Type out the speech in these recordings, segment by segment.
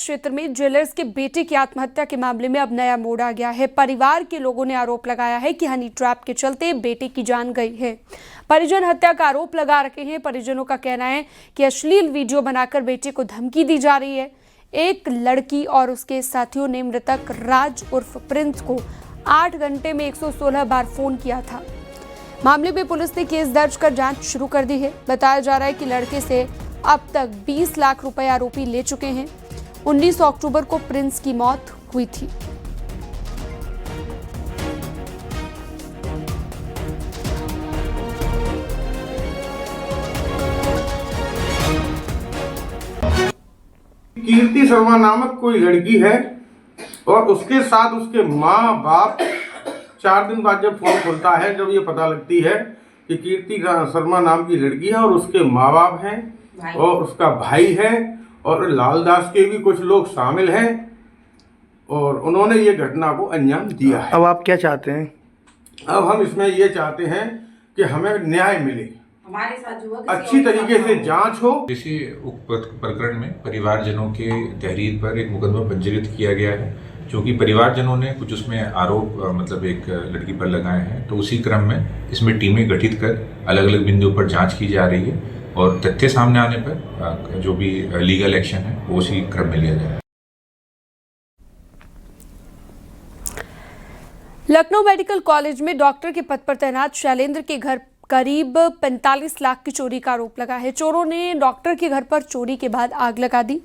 क्षेत्र में ज्वेलर्स के बेटे की आत्महत्या के मामले में अब नया मोड़ आ गया है। परिवार के लोगों ने आरोप लगाया है कि हनी ट्रैप के चलते बेटे की जान गई है। परिजन हत्या का आरोप लगा रखे हैं। परिजनों का कहना है कि अश्लील वीडियो बनाकर बेटे को धमकी दी जा रही है। एक लड़की और उसके साथियों ने मृतक राज उर्फ प्रिंस को 8 घंटे में 116 बार फोन किया था। मामले में पुलिस ने केस दर्ज कर जांच शुरू कर दी है। बताया जा रहा है कि लड़के से अब तक 20 लाख रुपए आरोपी ले चुके हैं। 19 अक्टूबर को प्रिंस की मौत हुई थी। कीर्ति शर्मा नामक कोई लड़की है और उसके साथ उसके माँ बाप 4 दिन बाद जब फोन खुलता है, जब ये पता लगती है कि कीर्ति शर्मा नाम की लड़की है और उसके माँ बाप हैं और उसका भाई है और लालदास के भी कुछ लोग शामिल हैं और उन्होंने ये घटना को अंजाम दिया है। अब आप क्या चाहते हैं? अब हम इसमें ये चाहते हैं कि हमें न्याय मिले, हमारे साथ जो अच्छी तरीके से जांच हो। इसी उक्त प्रकरण में परिवारजनों के तहरीर पर एक मुकदमा पंजीकृत किया गया है, क्योंकि परिवारजनों ने कुछ उसमें आरोप मतलब एक लड़की पर लगाए हैं। तो उसी क्रम में इसमें टीमें गठित कर अलग अलग बिंदुओं पर जांच की जा रही है और तथ्य सामने आने पर जो भी लीगल एक्शन है वो उसी क्रम में लिया जाएगा। लखनऊ मेडिकल कॉलेज में डॉक्टर के पद पर तैनात शैलेंद्र के घर करीब 45 लाख की चोरी का आरोप लगा है। चोरों ने डॉक्टर के घर पर चोरी के बाद आग लगा दी।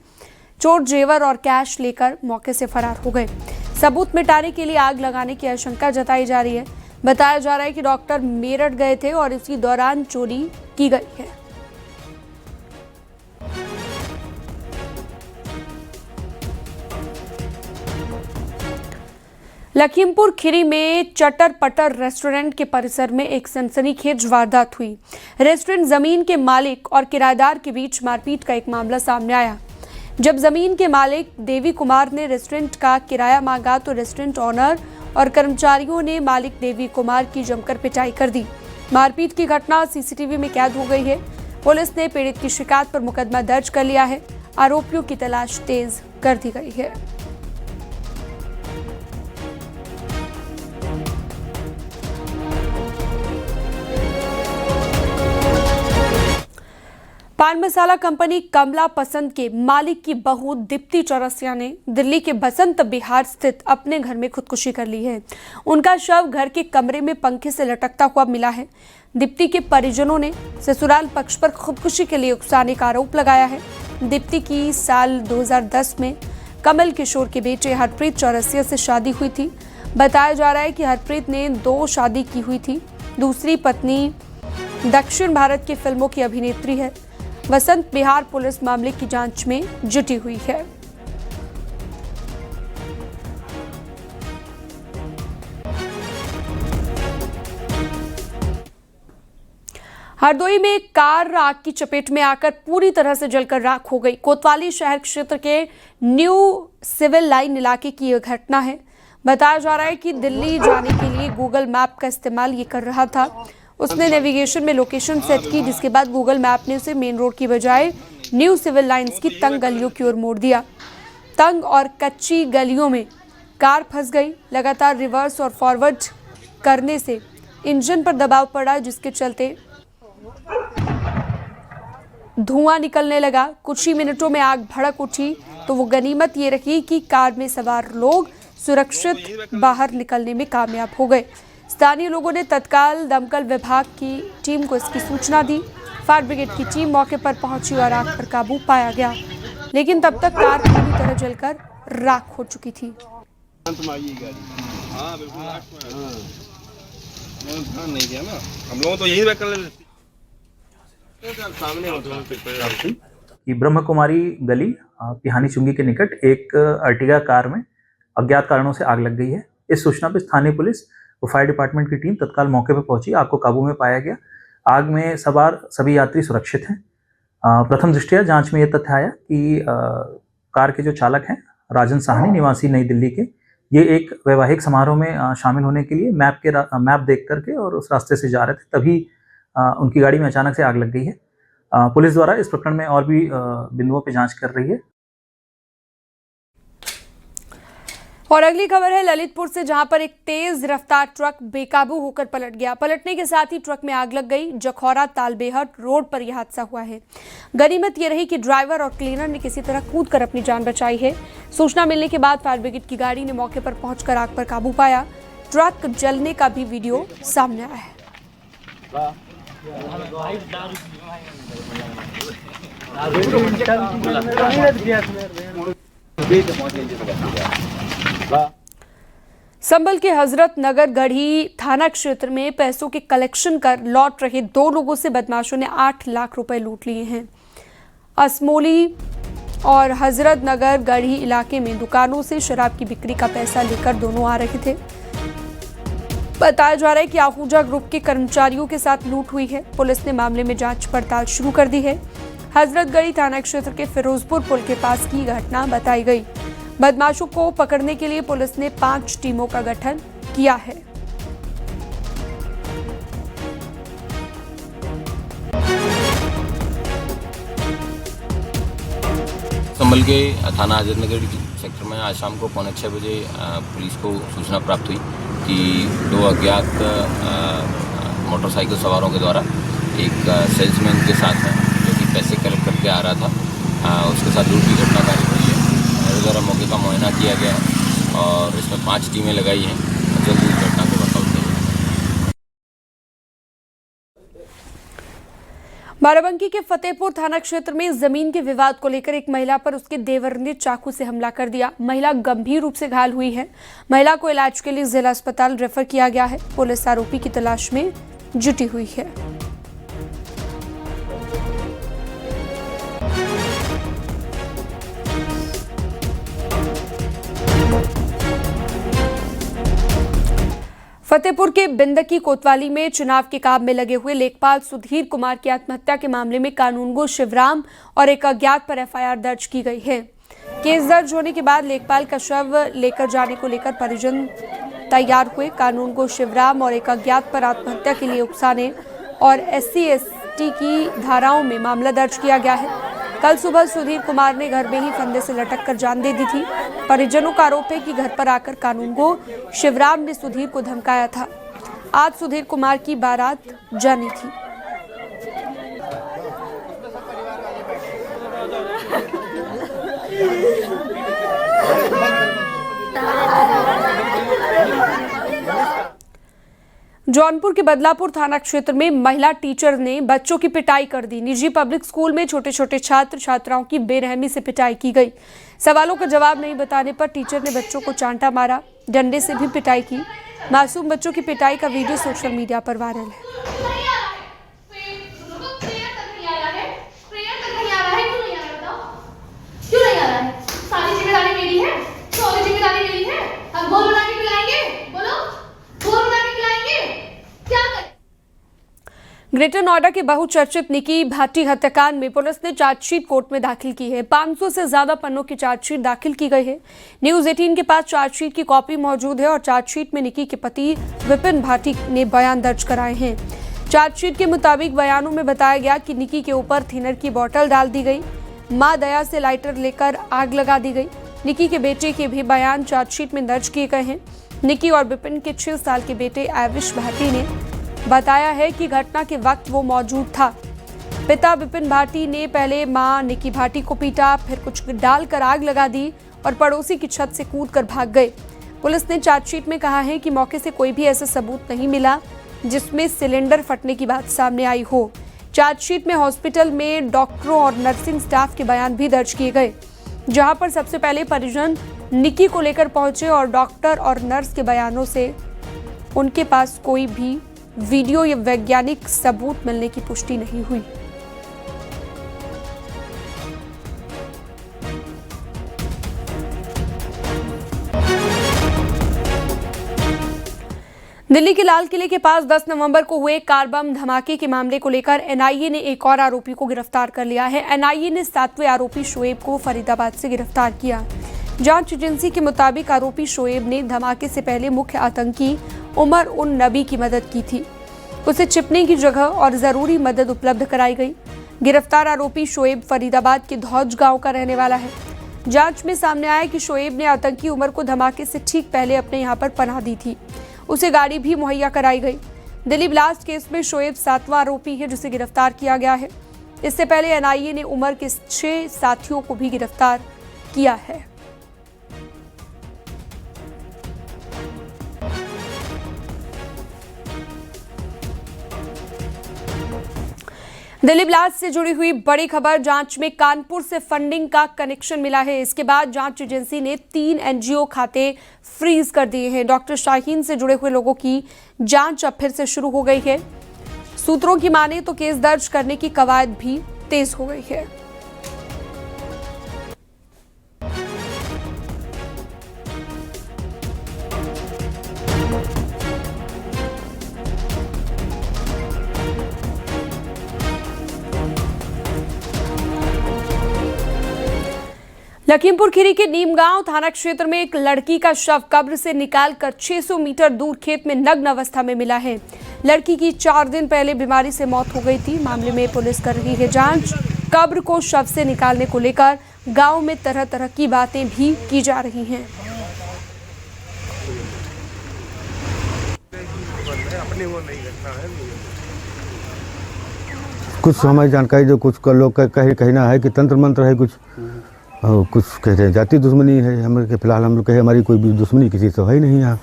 चोर जेवर और कैश लेकर मौके से फरार हो गए। सबूत मिटाने के लिए आग लगाने की आशंका जताई जा रही है। बताया जा रहा है कि डॉक्टर मेरठ गए थे और इसी दौरान चोरी की गई है। लखीमपुर खीरी में चटर पटर रेस्टोरेंट के परिसर में एक सनसनीखेज वारदात हुई। रेस्टोरेंट जमीन के मालिक और किराएदार के बीच मारपीट का एक मामला सामने आया। जब जमीन के मालिक देवी कुमार ने रेस्टोरेंट का किराया मांगा तो रेस्टोरेंट ऑनर और कर्मचारियों ने मालिक देवी कुमार की जमकर पिटाई कर दी। मारपीट की घटना सीसीटीवी में कैद हो गई है। पुलिस ने पीड़ित की शिकायत पर मुकदमा दर्ज कर लिया है। आरोपियों की तलाश तेज कर दी गई है। पान मसाला कंपनी कमला पसंद के मालिक की बहू दीप्ति चौरसिया ने दिल्ली के बसंत विहार स्थित अपने घर में खुदकुशी कर ली है। उनका शव घर के कमरे में पंखे से लटकता हुआ मिला है। दीप्ति के परिजनों ने ससुराल पक्ष पर खुदकुशी के लिए उकसाने का आरोप लगाया है। दीप्ति की साल 2010 में कमल किशोर के बेटे हरप्रीत चौरसिया से शादी हुई थी। बताया जा रहा है कि हरप्रीत ने 2 शादी की हुई थी। दूसरी पत्नी दक्षिण भारत की फिल्मों की अभिनेत्री है। बसंत विहार पुलिस मामले की जांच में जुटी हुई है। हरदोई में एक कार आग की चपेट में आकर पूरी तरह से जलकर राख हो गई। कोतवाली शहर क्षेत्र के न्यू सिविल लाइन इलाके की यह घटना है। बताया जा रहा है कि दिल्ली जाने के लिए गूगल मैप का इस्तेमाल ये कर रहा था। उसने नेविगेशन में लोकेशन सेट की, जिसके बाद गूगल मैप ने उसे मेन रोड की बजाय न्यू सिविल लाइंस की तंग गलियों की ओर मोड़ दिया। तंग और कच्ची गलियों में कार फंस गई। लगातार रिवर्स और फॉरवर्ड करने से इंजन पर दबाव पड़ा, जिसके चलते धुआं निकलने लगा। कुछ ही मिनटों में आग भड़क उठी। तो वो गनीमत ये रही कि कार में सवार लोग सुरक्षित बाहर निकलने में कामयाब हो गए। स्थानीय लोगों ने तत्काल दमकल विभाग की टीम को इसकी सूचना दी। फायर ब्रिगेड की टीम मौके पर पहुंची और आग पर काबू पाया गया, लेकिन तब तक कार पूरी तरह जलकर राख हो चुकी थी। ब्रह्म कुमारी गली पिहानी चुंगी के निकट एक अर्टिगा कार में अज्ञात कारणों से आग लग गई है। इस सूचना पर स्थानीय पुलिस और फायर डिपार्टमेंट की टीम तत्काल मौके पर पहुंची। आग को काबू में पाया गया। आग में सवार सभी यात्री सुरक्षित हैं। प्रथम दृष्टया जांच में यह तथ्य आया कि कार के जो चालक हैं राजन साहनी निवासी नई दिल्ली के, ये एक वैवाहिक समारोह में शामिल होने के लिए मैप देख करके और उस रास्ते से जा रहे थे, तभी उनकी गाड़ी में अचानक से आग लग गई है। पुलिस द्वारा इस प्रकरण में और भी बिंदुओं पर जांच कर रही है। और अगली खबर है ललितपुर से, जहां पर एक तेज रफ्तार ट्रक बेकाबू होकर पलट गया। पलटने के साथ ही ट्रक में आग लग गई। जखौरा तालबेहट रोड पर यह हादसा हुआ है। गनीमत यह रही कि ड्राइवर और क्लीनर ने किसी तरह कूदकर अपनी जान बचाई है। सूचना मिलने के बाद फायर ब्रिगेड की गाड़ी ने मौके पर पहुंचकर आग पर काबू पाया। ट्रक जलने का भी वीडियो सामने आया है। संभल के हजरत नगर गढ़ी थाना क्षेत्र में पैसों के कलेक्शन कर लौट रहे 2 लोगों से बदमाशों ने 8 लाख रुपए लूट लिए हैं। असमोली और हजरत नगर गढ़ी इलाके में दुकानों से शराब की बिक्री का पैसा लेकर दोनों आ रहे थे। बताया जा रहा है कि आहूजा ग्रुप के कर्मचारियों के साथ लूट हुई है। पुलिस ने मामले में जांच पड़ताल शुरू कर दी है। हजरतगढ़ी थाना क्षेत्र के फिरोजपुर पुल के पास की घटना बताई गई। बदमाशों को पकड़ने के लिए पुलिस ने 5 टीमों का गठन किया है। संभल के थाना हजरतनगर सेक्टर में आज शाम को 5:45 बजे पुलिस को सूचना प्राप्त हुई कि 2 अज्ञात मोटरसाइकिल सवारों के द्वारा एक सेल्समैन के साथ है जो कि पैसे कलेक्ट करके आ रहा था, उसके साथ लूट की घटना कार्य हुई है। मेरे द्वारा मौके का मुआयना किया गया है और इसमें 5 टीमें लगाई हैं। जल्द इस घटना को वर्कआउट करेंगे। बाराबंकी के फतेहपुर थाना क्षेत्र में जमीन के विवाद को लेकर एक महिला पर उसके देवर ने चाकू से हमला कर दिया। महिला गंभीर रूप से घायल हुई है। महिला को इलाज के लिए जिला अस्पताल रेफर किया गया है। पुलिस आरोपी की तलाश में जुटी हुई है। फतेहपुर के बिंदकी कोतवाली में चुनाव के काम में लगे हुए लेखपाल सुधीर कुमार की आत्महत्या के मामले में कानूनगो शिवराम और एक अज्ञात पर एफआईआर दर्ज की गई है। केस दर्ज होने के बाद लेखपाल का शव लेकर जाने को लेकर परिजन तैयार हुए। कानूनगो शिवराम और एक अज्ञात पर आत्महत्या के लिए उकसाने और SC/ST की धाराओं में मामला दर्ज किया गया है। कल सुबह सुधीर कुमार ने घर में ही फंदे से लटक कर जान दे दी थी। परिजनों का आरोप है कि घर पर आकर कानूनगो शिवराम ने सुधीर को धमकाया था। आज सुधीर कुमार की बारात जानी थी। जौनपुर के बदलापुर थाना क्षेत्र में महिला टीचर ने बच्चों की पिटाई कर दी। निजी पब्लिक स्कूल में छोटे छोटे छात्र छात्राओं की बेरहमी से पिटाई की गई। सवालों का जवाब नहीं बताने पर टीचर ने बच्चों को चांटा मारा, डंडे से भी पिटाई की। मासूम बच्चों की पिटाई का वीडियो सोशल मीडिया पर वायरल है। ग्रेटर नोएडा के बहुचर्चित निकी भाटी हत्याकांड में पुलिस ने चार्जशीट कोर्ट में दाखिल की है। 500 से ज्यादा पन्नों की चार्जशीट दाखिल की गई है। न्यूज 18 के पास चार्जशीट की कॉपी मौजूद है और चार्जशीट में निकी के पति विपिन भाटी ने बयान दर्ज कराए हैं। चार्जशीट के मुताबिक बयानों में बताया गया कि निकी के ऊपर थिनर की बोतल डाल दी गई, मां दया से लाइटर लेकर आग लगा दी गई। निकी के बेटे के भी बयान चार्जशीट में दर्ज किए गए हैं। निकी और विपिन के 6 साल के बेटे आविश भाटी ने बताया है कि घटना के वक्त वो मौजूद था। पिता विपिन भाटी ने पहले मां निकी भाटी को पीटा, फिर कुछ डालकर आग लगा दी और पड़ोसी की छत से कूदकर भाग गए। पुलिस ने चार्जशीट में कहा है कि मौके से कोई भी ऐसा सबूत नहीं मिला जिसमें सिलेंडर फटने की बात सामने आई हो। चार्जशीट में हॉस्पिटल में डॉक्टरों और नर्सिंग स्टाफ के बयान भी दर्ज किए गए, जहां पर सबसे पहले परिजन निकी को लेकर पहुंचे और डॉक्टर और नर्स के बयानों से उनके पास कोई भी वीडियो या वैज्ञानिक सबूत मिलने की पुष्टि नहीं हुई। दिल्ली के लाल किले के पास 10 नवंबर को हुए कार बम धमाके के मामले को लेकर एनआईए ने एक और आरोपी को गिरफ्तार कर लिया है। एनआईए ने 7वें आरोपी शोएब को फरीदाबाद से गिरफ्तार किया। जांच एजेंसी के मुताबिक आरोपी शोएब ने धमाके से पहले मुख्य आतंकी उमर उन नबी की मदद की थी। उसे छिपने की जगह और जरूरी मदद उपलब्ध कराई गई। गिरफ्तार आरोपी शोएब फरीदाबाद के धौज गांव का रहने वाला है। जांच में सामने आया कि शोएब ने आतंकी उमर को धमाके से ठीक पहले अपने यहां पर पनाह दी थी। उसे गाड़ी भी मुहैया कराई गई। दिल्ली ब्लास्ट केस में शोएब 7वां आरोपी है जिसे गिरफ्तार किया गया है। इससे पहले एनआईए ने उमर के 6 साथियों को भी गिरफ्तार किया है। दिल्ली ब्लास्ट से जुड़ी हुई बड़ी खबर। जांच में कानपुर से फंडिंग का कनेक्शन मिला है। इसके बाद जांच एजेंसी ने 3 एनजीओ खाते फ्रीज कर दिए हैं। डॉक्टर शाहीन से जुड़े हुए लोगों की जांच अब फिर से शुरू हो गई है। सूत्रों की माने तो केस दर्ज करने की कवायद भी तेज हो गई है। लखीमपुर खीरी के नीमगांव थाना क्षेत्र में एक लड़की का शव कब्र से निकालकर 600 मीटर दूर खेत में नग्न अवस्था में मिला है। लड़की की 4 दिन पहले बीमारी से मौत हो गई थी। मामले में पुलिस कर रही है जांच। कब्र को शव से निकालने को लेकर गांव में तरह तरह की बातें भी की जा रही हैं। कुछ हमारी जानकारी जो कुछ लोग कहना है कि तंत्र मंत्र है, कुछ कहते हैं जाति दुश्मनी है। हमारे फिलहाल हम लोग कहे हमारी कोई भी दुश्मनी किसी से है नहीं, यहाँ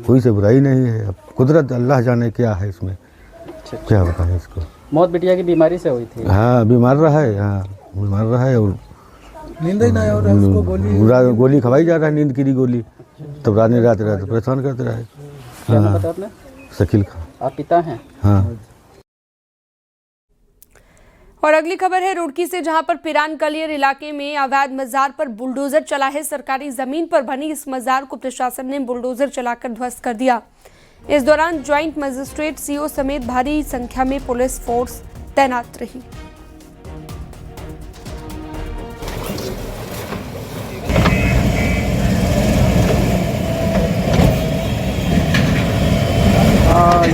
कोई से बुराई नहीं है। अब कुदरत अल्लाह जाने क्या है इसमें, क्या बताएं इसको। मौत बिटिया की बीमारी से हुई थी। हाँ बीमार रहा है, हाँ बीमार रहा है और नींद ही नहीं हो रहा है उसको। गोली खवाई जा रहा है, नींद की गोली। तब रात परेशान करते रहे। क्या नाम बताया आपने? शकील खान। आप पिता हैं? हाँ। और अगली खबर है रुड़की से, जहां पर पिरान कलियर इलाके में अवैध मजार पर बुलडोजर चला है। सरकारी जमीन पर बनी इस मजार को प्रशासन ने बुलडोजर चलाकर ध्वस्त कर दिया। इस दौरान ज्वाइंट मजिस्ट्रेट सीओ समेत भारी संख्या में पुलिस फोर्स तैनात रही।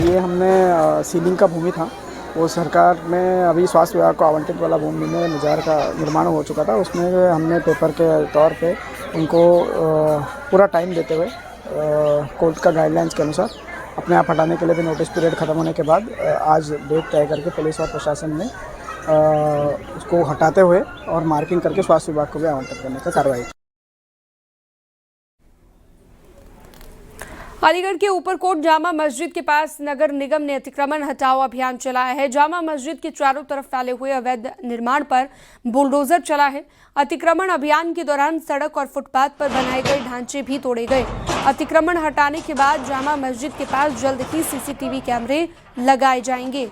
ये हमने सीलिंग का भूमि था, वो सरकार में अभी स्वास्थ्य विभाग को आवंटित वाला भूमि में मजार का निर्माण हो चुका था। उसमें हमने पेपर के तौर पे उनको पूरा टाइम देते हुए कोर्ट का गाइडलाइंस के अनुसार अपने आप हटाने के लिए भी नोटिस पीरियड ख़त्म होने के बाद आज डेट तय करके पुलिस और प्रशासन ने उसको हटाते हुए और मार्किंग करके स्वास्थ्य विभाग को भी आवंटित करने का कार्रवाई की। अलीगढ़ के ऊपरकोट जामा मस्जिद के पास नगर निगम ने अतिक्रमण हटाओ अभियान चलाया है। जामा मस्जिद के चारों तरफ फैले हुए अवैध निर्माण पर बुलडोजर चला है। अतिक्रमण अभियान के दौरान सड़क और फुटपाथ पर बनाए गए ढांचे भी तोड़े गए। अतिक्रमण हटाने के बाद जामा मस्जिद के पास जल्द ही सीसीटीवी कैमरे लगाए जाएंगे।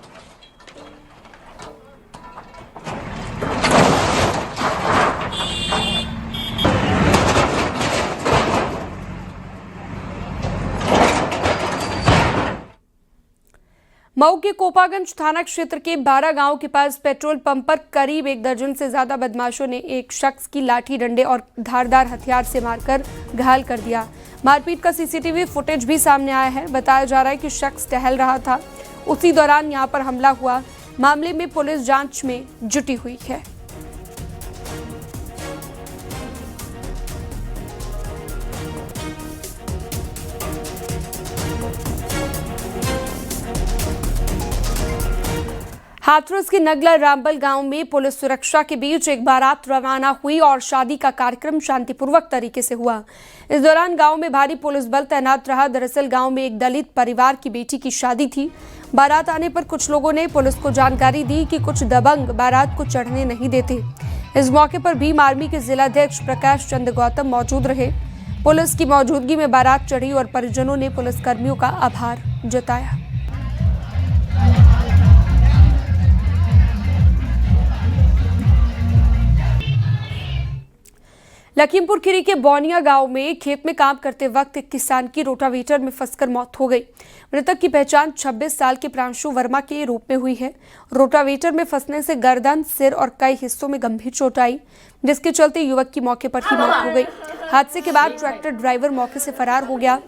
मऊ के कोपागंज थाना क्षेत्र के 12 गांव के पास पेट्रोल पंप पर करीब 1 दर्जन से ज्यादा बदमाशों ने एक शख्स की लाठी डंडे और धारदार हथियार से मारकर घायल कर दिया। मारपीट का सीसीटीवी फुटेज भी सामने आया है। बताया जा रहा है कि शख्स टहल रहा था, उसी दौरान यहां पर हमला हुआ। मामले में पुलिस जांच में जुटी हुई है। हाथरस के नगला रामबल गांव में पुलिस सुरक्षा के बीच एक बारात रवाना हुई और शादी का कार्यक्रम शांतिपूर्वक तरीके से हुआ। इस दौरान गांव में भारी पुलिस बल तैनात रहा। दरअसल गांव में एक दलित परिवार की बेटी की शादी थी। बारात आने पर कुछ लोगों ने पुलिस को जानकारी दी कि कुछ दबंग बारात को चढ़ने नहीं देते। इस मौके पर भीम आर्मी के जिलाध्यक्ष प्रकाश चंद्र गौतम मौजूद रहे। पुलिस की मौजूदगी में बारात चढ़ी और परिजनों ने पुलिसकर्मियों का आभार जताया। लखीमपुर खीरी के बौनिया गांव में खेत में काम करते वक्त एक किसान की रोटावेटर में फंसकर मौत हो गई। मृतक की पहचान 26 साल के प्रांशु वर्मा के रूप में हुई है। रोटावेटर में फंसने से गर्दन, सिर और कई हिस्सों में गंभीर चोट आई, जिसके चलते युवक की मौके पर ही मौत हो गई। हादसे के बाद ट्रैक्टर ड्राइवर मौके से फरार हो गया।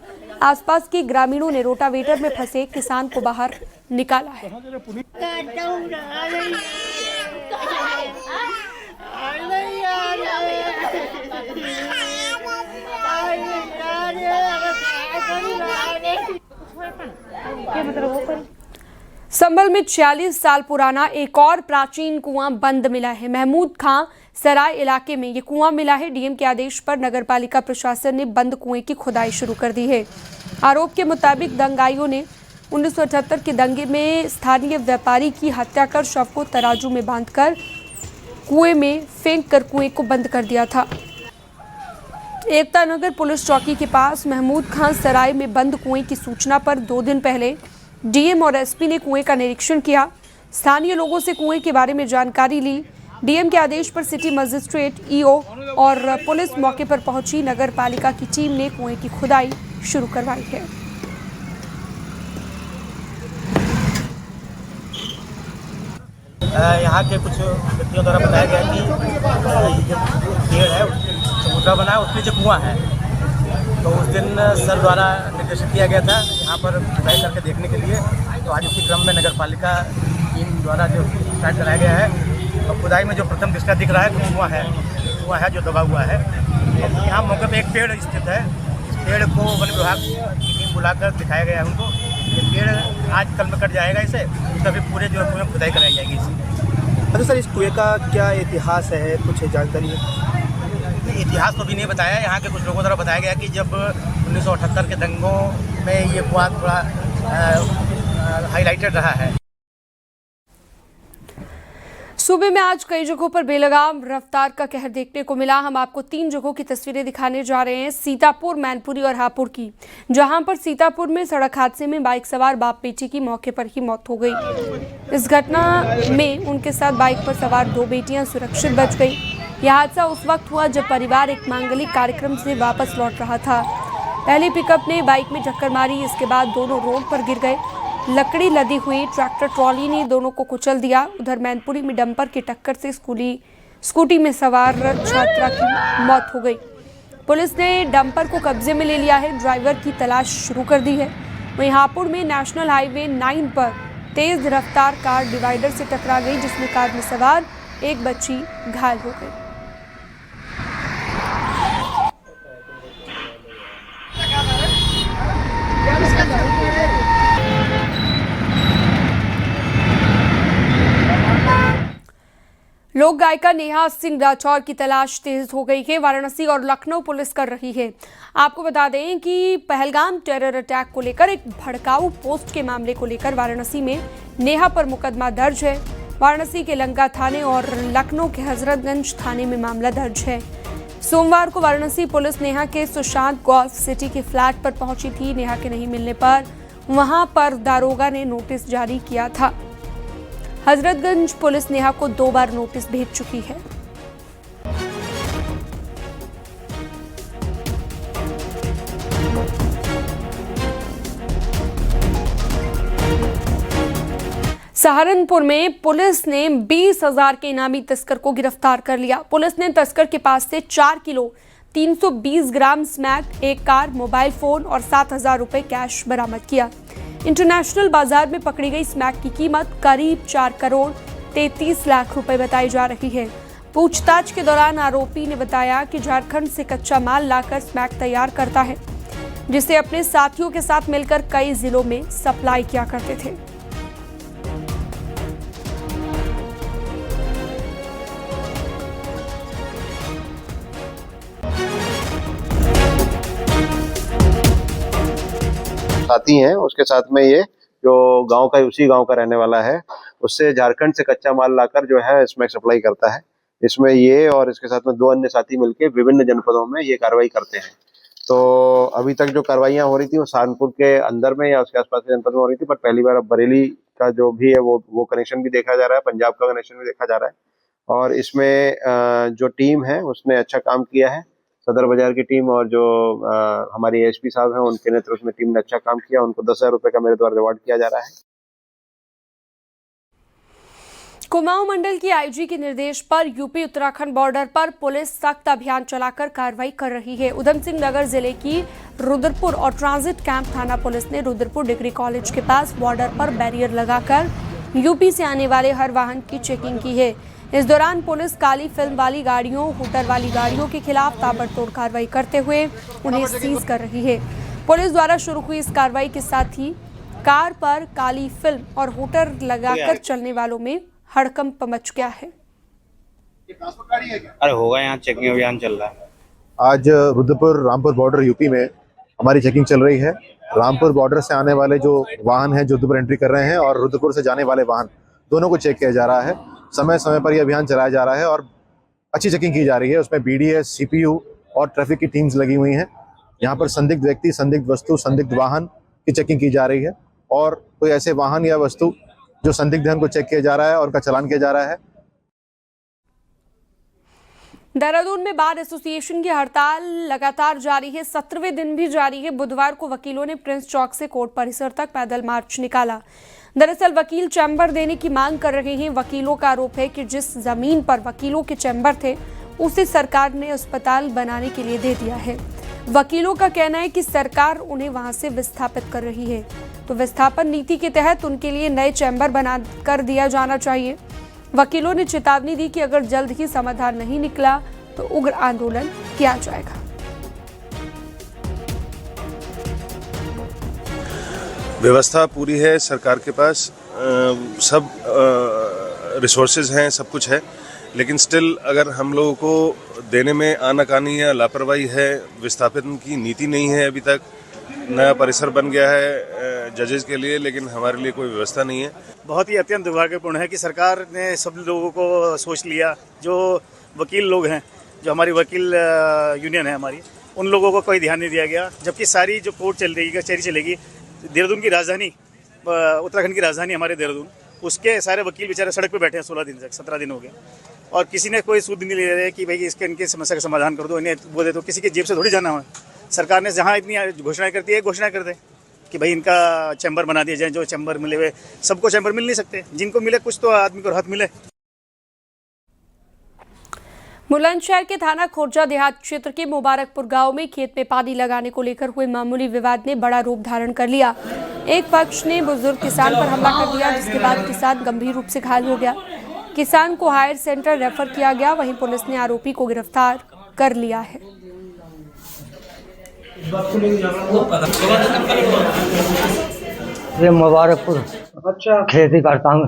आसपास के ग्रामीणों ने रोटावेटर में फंसे किसान को बाहर निकाला है। संभल में 46 साल पुराना एक और प्राचीन कुआं बंद मिला है। महमूद खां सराय इलाके में ये कुआं मिला है। डीएम के आदेश पर नगरपालिका प्रशासन ने बंद कुएं की खुदाई शुरू कर दी है। आरोप के मुताबिक दंगाइयों ने 1978 के दंगे में स्थानीय व्यापारी की हत्या कर शव को तराजू में बांधकर कुएं में फेंक कर कुएं को बंद कर दिया था। एकता नगर पुलिस चौकी के पास महमूद खां सराय में बंद कुएं की सूचना पर 2 दिन पहले डीएम और एसपी ने कुएं का निरीक्षण किया। स्थानीय लोगों से कुएं के बारे में जानकारी ली। डीएम के आदेश पर सिटी मजिस्ट्रेट, ईओ और पुलिस मौके पर पहुंची। नगर पालिका की टीम ने कुएं की खुदाई शुरू करवाई है। यहाँ के कुछ व्यक्तियों द्वारा बताया गया कि ये जो पेड़ है चबूतरा बना है, उसके नीचे कुआं है। तो उस दिन सर द्वारा निर्देशित किया गया था यहाँ पर खुदाई करके देखने के लिए। तो आज उसी क्रम में नगर पालिका टीम द्वारा जो स्टार्ट कराया गया है, और खुदाई में जो प्रथम दृष्टया दिख रहा है तो कुआं है जो दबा हुआ है। यहाँ मौके पे एक पेड़ स्थित है। इस पेड़ को वन विभाग की टीम बुलाकर दिखाया गया है उनको। ये पेड़ आज कल में कट जाएगा, इसे तभी पूरे जो कुएं खुदाई कराई जाएगी इसी। अच्छा सर, इस कुएं का क्या इतिहास है, कुछ जानकारी है? इतिहास तो भी नहीं बताया। यहाँ के कुछ लोगों द्वारा बताया गया कि जब 1978 के दंगों में ये कुआं थोड़ा हाईलाइटेड रहा है। सूबे में आज कई जगहों पर बेलगाम रफ्तार का कहर देखने को मिला। हम आपको 3 जगहों की तस्वीरें दिखाने जा रहे हैं, सीतापुर, मैनपुरी और हापुड़ की। जहां पर सीतापुर में सड़क हादसे में बाइक सवार बाप बेटी की मौके पर ही मौत हो गई। इस घटना में उनके साथ बाइक पर सवार 2 बेटियां सुरक्षित बच गई। यह हादसा उस वक्त हुआ जब परिवार एक मांगलिक कार्यक्रम से वापस लौट रहा था। पहले पिकअप ने बाइक में टक्कर मारी, इसके बाद दोनों रोड पर गिर गए। लकड़ी लदी हुई ट्रैक्टर ट्रॉली ने दोनों को कुचल दिया। उधर मैनपुरी में डंपर की टक्कर से स्कूटी में सवार छात्रा की मौत हो गई। पुलिस ने डंपर को कब्जे में ले लिया है, ड्राइवर की तलाश शुरू कर दी है। वहीं हापुड़ में नेशनल हाईवे 9 पर तेज रफ्तार कार डिवाइडर से टकरा गई, जिसमें कार में सवार एक बच्ची घायल हो गई। लोक गायिका नेहा सिंह राठौर की तलाश तेज हो गई है। वाराणसी और लखनऊ पुलिस कर रही है। आपको बता दें कि पहलगाम टेरर अटैक को लेकर एक भड़काऊ पोस्ट के मामले को लेकर वाराणसी में नेहा पर मुकदमा दर्ज है। वाराणसी के लंका थाने और लखनऊ के हजरतगंज थाने में मामला दर्ज है। सोमवार को वाराणसी पुलिस नेहा के सुशांत गोल्फ सिटी के फ्लैट पर पहुंची थी। नेहा के नहीं मिलने पर वहां पर दारोगा ने नोटिस जारी किया था। हजरतगंज पुलिस नेहा को 2 बार नोटिस भेज चुकी है। सहारनपुर में पुलिस ने 20,000 के इनामी तस्कर को गिरफ्तार कर लिया। पुलिस ने तस्कर के पास से 4 किलो 320 ग्राम स्मैक, एक कार, मोबाइल फोन और 7,000 रुपए कैश बरामद किया। इंटरनेशनल बाजार में पकड़ी गई स्मैक की कीमत करीब 4 करोड़ 33 लाख रुपए बताई जा रही है। पूछताछ के दौरान आरोपी ने बताया कि झारखंड से कच्चा माल लाकर स्मैक तैयार करता है, जिसे अपने साथियों के साथ मिलकर कई जिलों में सप्लाई किया करते थे। साथी हैं, उसके साथ में ये जो गांव का उसी गांव का रहने वाला है, उससे झारखंड से कच्चा माल लाकर जो है इसमें सप्लाई करता है। इसमें ये और इसके साथ में 2 अन्य साथी मिलकर विभिन्न जनपदों में ये कार्रवाई करते हैं। तो अभी तक जो कार्रवाइयां हो रही थी वो सहारनपुर के अंदर में या उसके आसपास के जनपद में हो रही थी, पर पहली बार अब बरेली का जो भी है वो कनेक्शन भी देखा जा रहा है, पंजाब का कनेक्शन भी देखा जा रहा है। और इसमें जो टीम है उसने अच्छा काम किया है। सदर बाजार की टीम और जो हमारी एसपी साहब हैं उनके नेतृत्व में टीम ने अच्छा काम किया। उनको 10,000 रुपए का मेरे द्वारा रिवॉर्ड किया जा रहा है। कुमाऊं मंडल की आईजी के निर्देश पर यूपी उत्तराखंड बॉर्डर पर पुलिस सख्त अभियान चलाकर कार्रवाई कर रही है। उधम सिंह नगर जिले की रुद्रपुर और ट्रांजिट कैंप थाना पुलिस ने रुद्रपुर डिग्री कॉलेज के पास बॉर्डर पर बैरियर लगाकर यूपी से आने वाले हर वाहन की चेकिंग की है। इस दौरान पुलिस काली फिल्म वाली गाड़ियों, हूटर वाली गाड़ियों के खिलाफ ताबड़तोड़ कार्रवाई करते हुए उन्हें सीज कर रही है। पुलिस द्वारा शुरू हुई इस कार्रवाई के साथ ही कार पर काली फिल्म और हूटर लगाकर चलने वालों में हड़कंप मच गया है। अरे होगा, यहाँ चेकिंग अभियान चल रहा है। आज रुद्रपुर रामपुर बॉर्डर यूपी में हमारी चेकिंग चल रही है। रामपुर बॉर्डर से आने वाले जो वाहन हैं जो रुद्रपुर एंट्री कर रहे हैं और रुद्रपुर से जाने वाले वाहन दोनों को चेक किया जा रहा है। समय समय पर यह अभियान चलाया जा रहा है और अच्छी चेकिंग की जा रही है। उसमें BDS, CPU और ट्रैफिक की टीम्स लगी हुई हैं। यहाँ पर संदिग्ध व्यक्ति, संदिग्ध वस्तु, संदिग्ध वाहन की चेकिंग की जा रही है और कोई ऐसे वाहन या वस्तु जो संदिग्ध है उनको चेक किया जा रहा है और उनका चालान किया जा रहा है। देहरादून में बार एसोसिएशन की हड़ताल लगातार जारी है, 17वें दिन भी जारी है। बुधवार को वकीलों ने प्रिंस चौक से कोर्ट परिसर तक पैदल मार्च निकाला। दरअसल वकील चैम्बर देने की मांग कर रहे हैं। वकीलों का आरोप है कि जिस जमीन पर वकीलों के चैम्बर थे उसे सरकार ने अस्पताल बनाने के लिए दे दिया है। वकीलों का कहना है कि सरकार उन्हें वहां से विस्थापित कर रही है, तो विस्थापन नीति के तहत उनके लिए नए चैम्बर बना कर दिया जाना चाहिए। वकीलों ने चेतावनी दी कि अगर जल्द ही समाधान नहीं निकला तो उग्र आंदोलन किया जाएगा। व्यवस्था पूरी है सरकार के पास, सब रिसोर्सेज हैं, सब कुछ है, लेकिन स्टिल अगर हम लोगों को देने में आनाकानी या लापरवाही है, विस्थापन की नीति नहीं है, अभी तक नया परिसर बन गया है जजेस के लिए, लेकिन हमारे लिए कोई व्यवस्था नहीं है। बहुत ही अत्यंत दुर्भाग्यपूर्ण है कि सरकार ने सब लोगों को सोच लिया। जो वकील लोग हैं, जो हमारी वकील यूनियन है हमारी, उन लोगों को कोई ध्यान नहीं दिया गया। जबकि सारी जो कोर्ट चल रही कचहरी चलेगी, देहरादून की राजधानी, उत्तराखंड की राजधानी हमारे देहरादून, उसके सारे वकील बेचारे सड़क पे बैठे हैं 16 दिन तक, 17 दिन हो गए और किसी ने कोई सूद नहीं ले रहे कि भाई इसके इनकी समस्या का समाधान कर दो, इन्हें वो दे दो। किसी की जेब से थोड़ी जाना है। सरकार ने जहाँ इतनी घोषणाएं करती है, घोषणा कर दे कि भाई इनका चैम्बर बना दिया जाए। जो चैम्बर मिले हुए, सबको चैम्बर मिल नहीं सकते, जिनको मिले कुछ तो आदमी को राहत मिले। बुलंदशहर के थाना खोरजा देहात क्षेत्र के मुबारकपुर गांव में खेत में पानी लगाने को लेकर हुए मामूली विवाद ने बड़ा रूप धारण कर लिया। एक पक्ष ने बुजुर्ग किसान पर हमला कर दिया, जिसके बाद किसान गंभीर रूप से घायल हो गया। किसान को हायर सेंटर रेफर किया गया। वहीं पुलिस ने आरोपी को गिरफ्तार कर लिया है। ये मुबारकपुर अच्छा, खेती करता हूँ,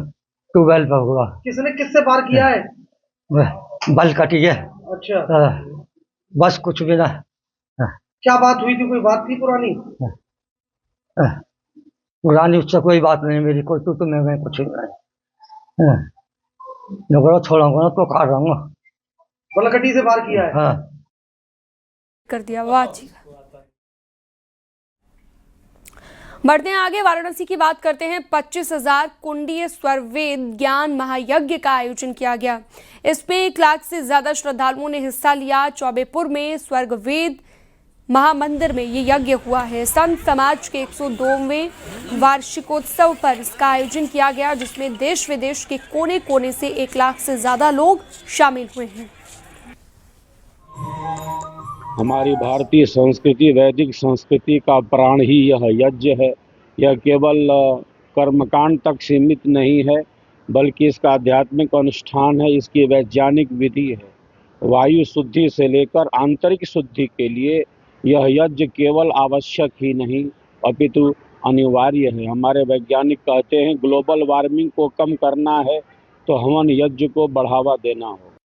ट्यूबवेल पर हुआ। किसने किससे बार किया है? बल कटी है। अच्छा, बस कुछ भी ना। क्या बात हुई थी? कोई बात थी पुरानी? पुरानी उससे कोई बात नहीं मेरी, कोई तो मैं कुछ नहीं। नगरो छोड़ूंगा ना तो काट रहा। बलकटी से बार किया है? हाँ। कर दिया। वाह जी। बढ़ते हैं आगे, वाराणसी की बात करते हैं। 25,000 कुंडीय स्वरवेद ज्ञान महायज्ञ का आयोजन किया गया। इसमें 1 लाख से ज्यादा श्रद्धालुओं ने हिस्सा लिया। चौबेपुर में स्वर्गवेद महामंदिर में ये यज्ञ हुआ है। संत समाज के 102वें वार्षिकोत्सव पर इसका आयोजन किया गया, जिसमें देश विदेश के कोने कोने से 1 लाख से ज्यादा लोग शामिल हुए हैं। हमारी भारतीय संस्कृति, वैदिक संस्कृति का प्राण ही यह यज्ञ है। यह केवल कर्मकांड तक सीमित नहीं है, बल्कि इसका आध्यात्मिक अनुष्ठान है, इसकी वैज्ञानिक विधि है। वायु शुद्धि से लेकर आंतरिक शुद्धि के लिए यह यज्ञ केवल आवश्यक ही नहीं अपितु अनिवार्य है। हमारे वैज्ञानिक कहते हैं ग्लोबल वार्मिंग को कम करना है तो हवन यज्ञ को बढ़ावा देना होगा।